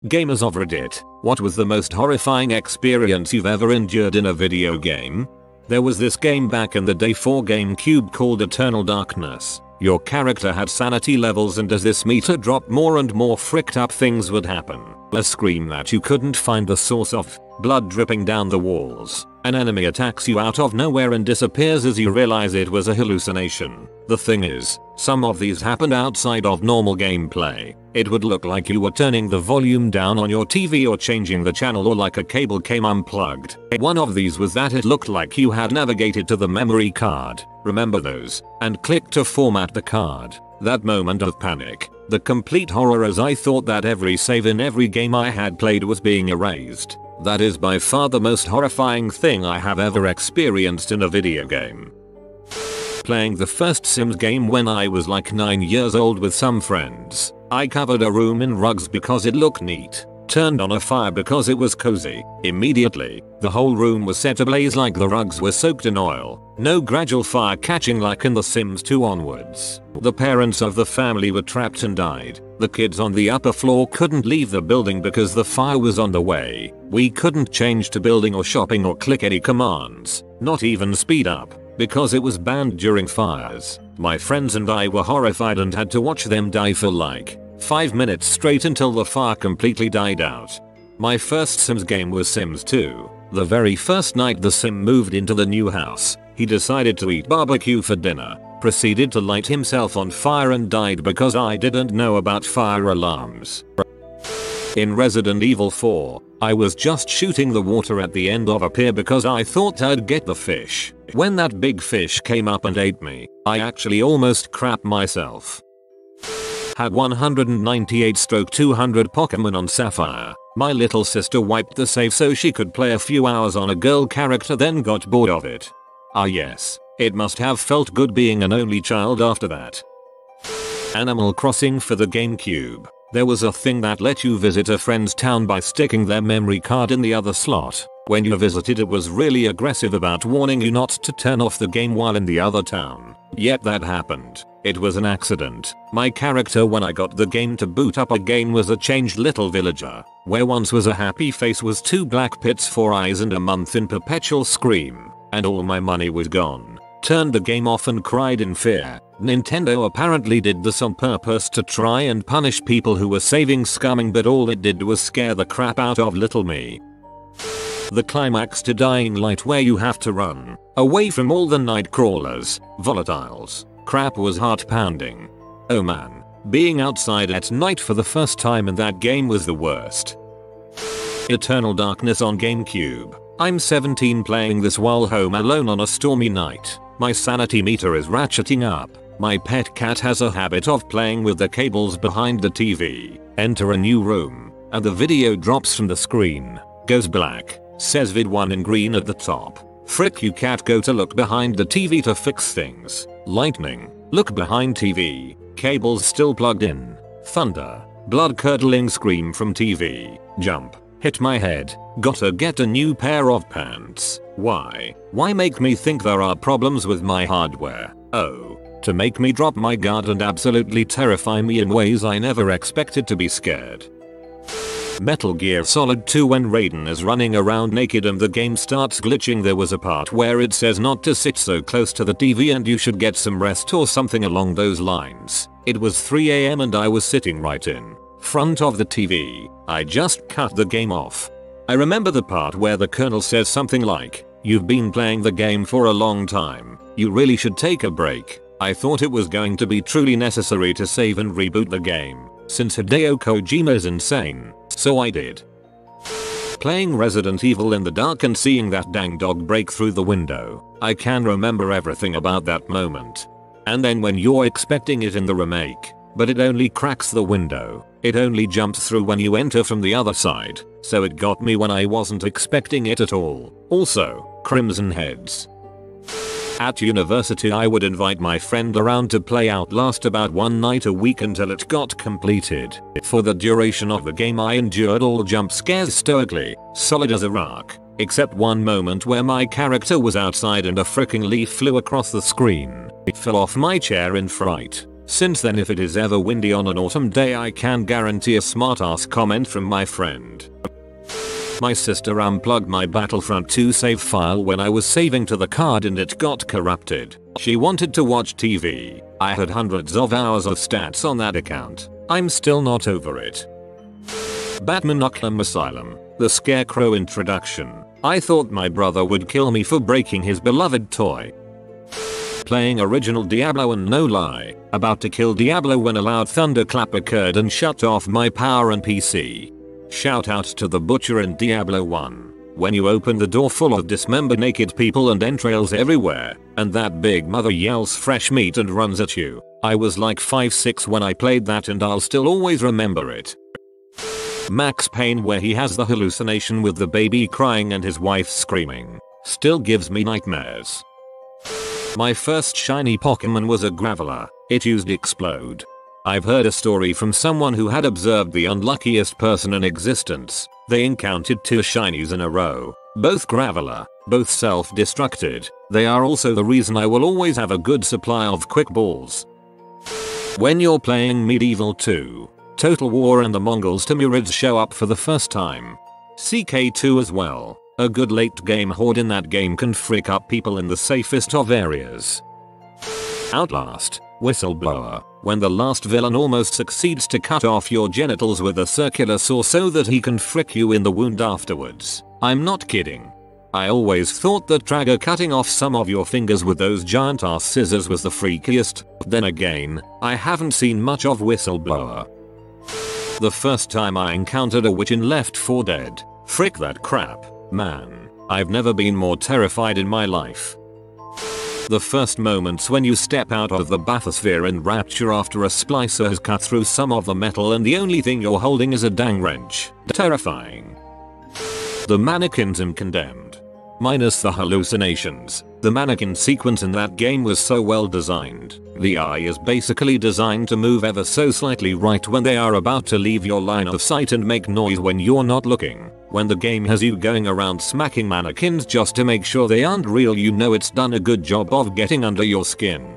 Gamers of Reddit, what was the most horrifying experience you've ever endured in a video game? There was this game back in the day for GameCube called Eternal Darkness. Your character had sanity levels, and as this meter dropped, more and more fricked up things would happen. A scream that you couldn't find the source of, blood dripping down the walls. An enemy attacks you out of nowhere and disappears as you realize it was a hallucination. The thing is, some of these happened outside of normal gameplay. It would look like you were turning the volume down on your TV or changing the channel, or like a cable came unplugged. One of these was that it looked like you had navigated to the memory card, remember those, and clicked to format the card. That moment of panic, the complete horror, as I thought that every save in every game I had played was being erased. That is by far the most horrifying thing I have ever experienced in a video game. Playing the first Sims game when I was like 9 years old with some friends. I covered a room in rugs because it looked neat. Turned on a fire because it was cozy. Immediately, the whole room was set ablaze like the rugs were soaked in oil. No gradual fire catching like in The Sims 2 onwards. The parents of the family were trapped and died. The kids on the upper floor couldn't leave the building because the fire was on the way. We couldn't change to building or shopping or click any commands, not even speed up, because it was banned during fires. My friends and I were horrified and had to watch them die for like 5 minutes straight until the fire completely died out. My first Sims game was Sims 2. The very first night the Sim moved into the new house, he decided to eat barbecue for dinner, proceeded to light himself on fire and died because I didn't know about fire alarms. In Resident Evil 4, I was just shooting the water at the end of a pier because I thought I'd get the fish. When that big fish came up and ate me, I actually almost crapped myself. Had 198/200 Pokemon on Sapphire. My little sister wiped the save so she could play a few hours on a girl character, then got bored of it. Ah yes, it must have felt good being an only child after that. Animal Crossing for the GameCube. There was a thing that let you visit a friend's town by sticking their memory card in the other slot. When you visited, it was really aggressive about warning you not to turn off the game while in the other town. Yet that happened. It was an accident. My character, when I got the game to boot up again, was a changed little villager. Where once was a happy face was 2 black pits, 4 eyes, and a month in perpetual scream. And all my money was gone. Turned the game off and cried in fear. Nintendo apparently did this on purpose to try and punish people who were saving scumming, but all it did was scare the crap out of little me. The climax to Dying Light, where you have to run away from all the night crawlers, volatiles, crap, was heart pounding. Oh man, being outside at night for the first time in that game was the worst. Eternal Darkness on GameCube. I'm 17 playing this while home alone on a stormy night. My sanity meter is ratcheting up. My pet cat has a habit of playing with the cables behind the TV. Enter a new room, and the video drops from the screen, goes black, says vid1 in green at the top. Frick you, cat, go to look behind the TV to fix things. Lightning, look behind TV, cables still plugged in. Thunder, blood curdling scream from TV, jump, hit my head, gotta get a new pair of pants. Why make me think there are problems with my hardware? Oh, to make me drop my guard and absolutely terrify me in ways I never expected to be scared. Metal Gear Solid 2, when Raiden is running around naked and the game starts glitching. There was a part where it says not to sit so close to the TV and you should get some rest or something along those lines. It was 3 AM and I was sitting right in front of the TV. I just cut the game off. I remember the part where the colonel says something like, "You've been playing the game for a long time. You really should take a break." I thought it was going to be truly necessary to save and reboot the game, since Hideo Kojima is insane, so I did. Playing Resident Evil in the dark and seeing that dang dog break through the window. I can remember everything about that moment. And then when you're expecting it in the remake, but it only cracks the window, it only jumps through when you enter from the other side, so it got me when I wasn't expecting it at all. Also, Crimson Heads. At university, I would invite my friend around to play Outlast about 1 night a week until it got completed. For the duration of the game, I endured all jump scares stoically, solid as a rock, except one moment where my character was outside and a fricking leaf flew across the screen. It fell off my chair in fright. Since then, if it is ever windy on an autumn day, I can guarantee a smart-ass comment from my friend. My sister unplugged my Battlefront 2 save file when I was saving to the card and it got corrupted. She wanted to watch TV. I had hundreds of hours of stats on that account. I'm still not over it. Batman Arkham Asylum, the Scarecrow introduction. I thought my brother would kill me for breaking his beloved toy. Playing original Diablo and no lie, about to kill Diablo when a loud thunderclap occurred and shut off my power and PC. Shout out to the butcher in Diablo 1. When you open the door full of dismembered naked people and entrails everywhere, and that big mother yells fresh meat and runs at you. I was like 5-6 when I played that and I'll still always remember it. Max Payne, where he has the hallucination with the baby crying and his wife screaming, still gives me nightmares. My first shiny Pokemon was a Graveler. It used Explode. I've heard a story from someone who had observed the unluckiest person in existence. They encountered 2 shinies in a row, both Graveler, both self-destructed. They are also the reason I will always have a good supply of quick balls. When you're playing Medieval 2, Total War and the Mongols Timurids show up for the first time. CK2 as well. A good late game horde in that game can frick up people in the safest of areas. Outlast, Whistleblower, when the last villain almost succeeds to cut off your genitals with a circular saw so that he can frick you in the wound afterwards. I'm not kidding. I always thought that Trager cutting off some of your fingers with those giant ass scissors was the freakiest. Then again, I haven't seen much of Whistleblower. The first time I encountered a witch in Left 4 Dead. Frick that crap, man. I've never been more terrified in my life. The first moments when you step out of the bathysphere in Rapture after a splicer has cut through some of the metal and the only thing you're holding is a dang wrench. Terrifying. The mannequins in Condemned. Minus the hallucinations, the mannequin sequence in that game was so well designed. The eye is basically designed to move ever so slightly right when they are about to leave your line of sight and make noise when you're not looking. When the game has you going around smacking mannequins just to make sure they aren't real, you know it's done a good job of getting under your skin.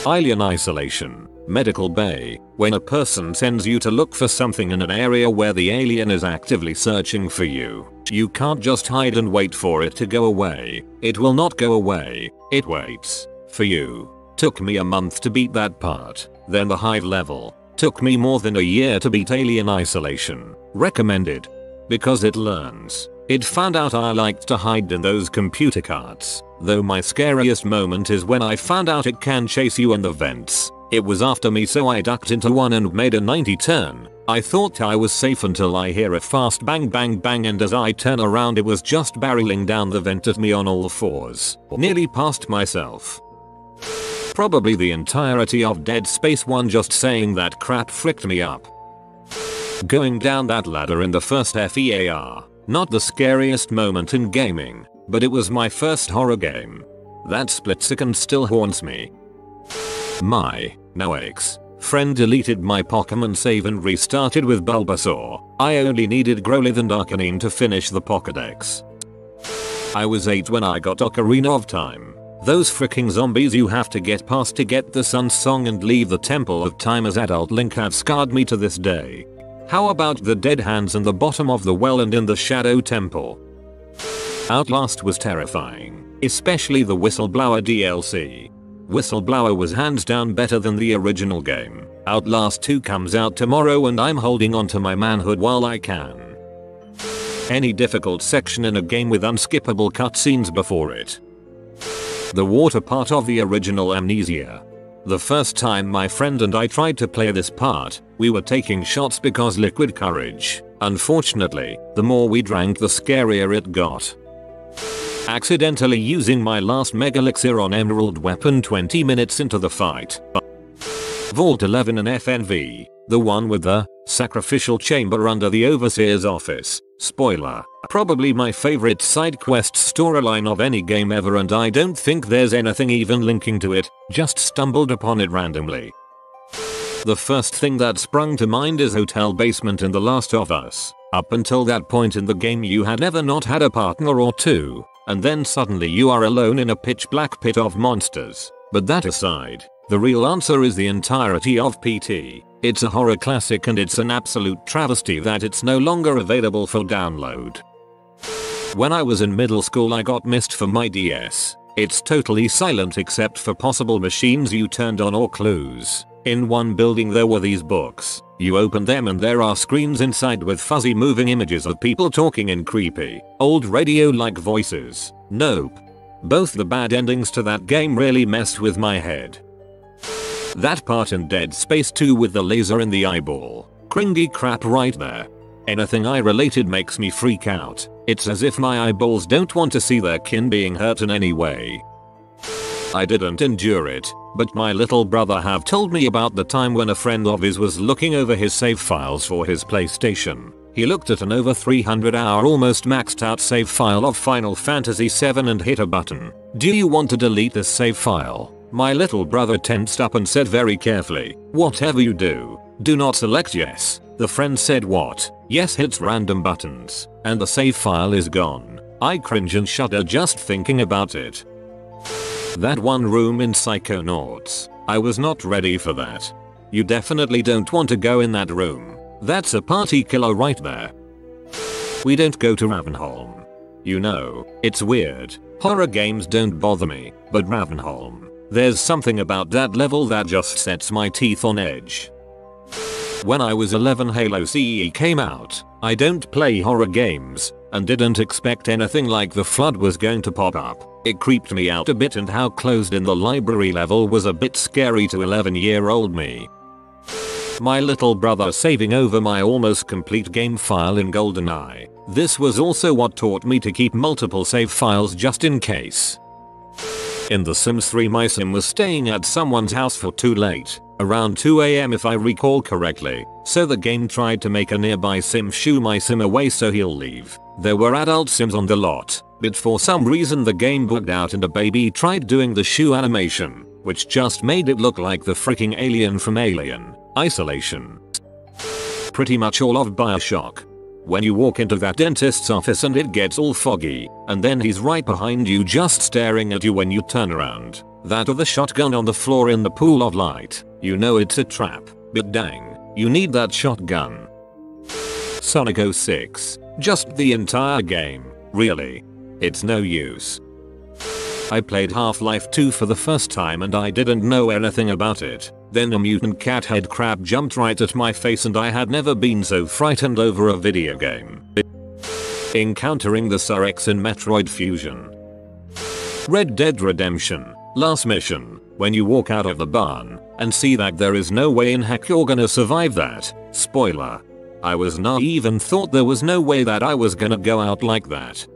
Alien Isolation. Medical Bay. When a person sends you to look for something in an area where the alien is actively searching for you, you can't just hide and wait for it to go away. It will not go away. It waits for you. Took me a month to beat that part. Then the hive level. Took me more than a year to beat Alien Isolation. Recommended. Because it learns. It found out I liked to hide in those computer carts. Though my scariest moment is when I found out it can chase you in the vents. It was after me, so I ducked into one and made a 90 turn. I thought I was safe until I hear a fast bang bang bang, and as I turn around it was just barreling down the vent at me on all fours. Nearly passed myself. Probably the entirety of Dead Space 1 just saying that crap fricked me up. Going down that ladder in the first FEAR. Not the scariest moment in gaming, but it was my first horror game. That split second still haunts me. My now ex-friend deleted my Pokemon save and restarted with Bulbasaur. I only needed Growlithe and Arcanine to finish the Pokédex. I was 8 when I got Ocarina of Time. Those freaking zombies you have to get past to get the Sun Song and leave the Temple of Time as adult Link have scarred me to this day. How about the dead hands in the bottom of the well and in the Shadow Temple? Outlast was terrifying, especially the Whistleblower DLC. Whistleblower was hands down better than the original game. Outlast 2 comes out tomorrow and I'm holding on to my manhood while I can. Any difficult section in a game with unskippable cutscenes before it. The water part of the original Amnesia. The first time my friend and I tried to play this part, we were taking shots because liquid courage. Unfortunately, the more we drank the scarier it got. Accidentally using my last mega elixir on Emerald Weapon 20 minutes into the fight. Vault 11 and FNV, the one with the sacrificial chamber under the Overseer's office. Spoiler, probably my favorite side quest storyline of any game ever, and I don't think there's anything even linking to it, just stumbled upon it randomly. The first thing that sprung to mind is Hotel Basement in The Last of Us. Up until that point in the game you had never not had a partner or two, and then suddenly you are alone in a pitch black pit of monsters. But that aside, The real answer is the entirety of PT. It's a horror classic and it's an absolute travesty that it's no longer available for download. When I was in middle school I got Myst for my DS. It's totally silent except for possible machines you turned on or clues. In one building there were these books. You open them and there are screens inside with fuzzy moving images of people talking in creepy, old radio-like voices. Nope. Both the bad endings to that game really messed with my head. That part in Dead Space 2 with the laser in the eyeball. Cringy crap right there. Anything eye related makes me freak out. It's as if my eyeballs don't want to see their kin being hurt in any way. I didn't endure it, but my little brother have told me about the time when a friend of his was looking over his save files for his PlayStation. He looked at an over 300 hour almost maxed out save file of Final Fantasy VII and hit a button. "Do you want to delete this save file?" My little brother tensed up and said very carefully, "Whatever you do not select yes." The friend said what? Yes hits random buttons, and the save file is gone. I cringe and shudder just thinking about it. That one room in Psychonauts. I was not ready for that. You definitely don't want to go in that room. That's a party killer right there. We don't go to Ravenholm. You know, it's weird. Horror games don't bother me, but Ravenholm. There's something about that level that just sets my teeth on edge. When I was 11 Halo CE came out. I don't play horror games, and didn't expect anything like the flood was going to pop up. It creeped me out a bit and how closed in the library level was a bit scary to 11-year-old me. My little brother saving over my almost complete game file in GoldenEye. This was also what taught me to keep multiple save files just in case. In The Sims 3 my sim was staying at someone's house for too late, around 2 AM if I recall correctly, so the game tried to make a nearby sim shoo my sim away so he'll leave. There were adult sims on the lot, but for some reason the game bugged out and a baby tried doing the shoo animation, which just made it look like the freaking alien from Alien Isolation. Pretty much all of Bioshock. When you walk into that dentist's office and it gets all foggy, and then he's right behind you just staring at you when you turn around. That or the shotgun on the floor in the pool of light. You know it's a trap, but dang, you need that shotgun. Sonic 06. Just the entire game, really. It's no use. I played Half-Life 2 for the first time and I didn't know anything about it. Then a mutant cat head crab jumped right at my face and I had never been so frightened over a video game. Encountering the Surex in Metroid Fusion. Red Dead Redemption. Last mission. When you walk out of the barn and see that there is no way in heck you're gonna survive that. Spoiler. I was naive and thought there was no way that I was gonna go out like that.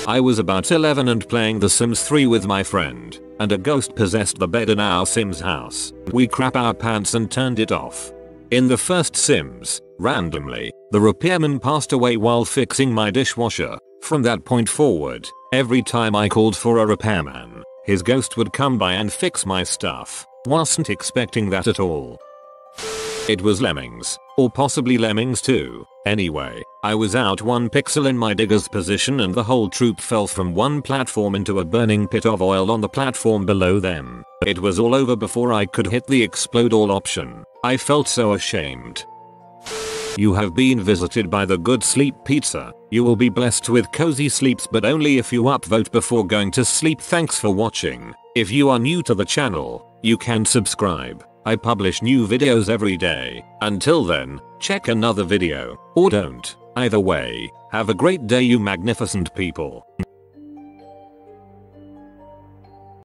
I was about 11 and playing The Sims 3 with my friend, and a ghost possessed the bed in our Sims house. We crap our pants and turned it off. In the first Sims, randomly, the repairman passed away while fixing my dishwasher. From that point forward, every time I called for a repairman, his ghost would come by and fix my stuff. Wasn't expecting that at all. It was Lemmings, or possibly Lemmings 2. Anyway, I was out 1 pixel in my digger's position and the whole troop fell from one platform into a burning pit of oil on the platform below them. It was all over before I could hit the explode all option. I felt so ashamed. You have been visited by the Good Sleep Pizza. You will be blessed with cozy sleeps but only if you upvote before going to sleep. Thanks for watching. If you are new to the channel, you can subscribe. I publish new videos every day. Until then, check another video, or don't. Either way, have a great day you magnificent people.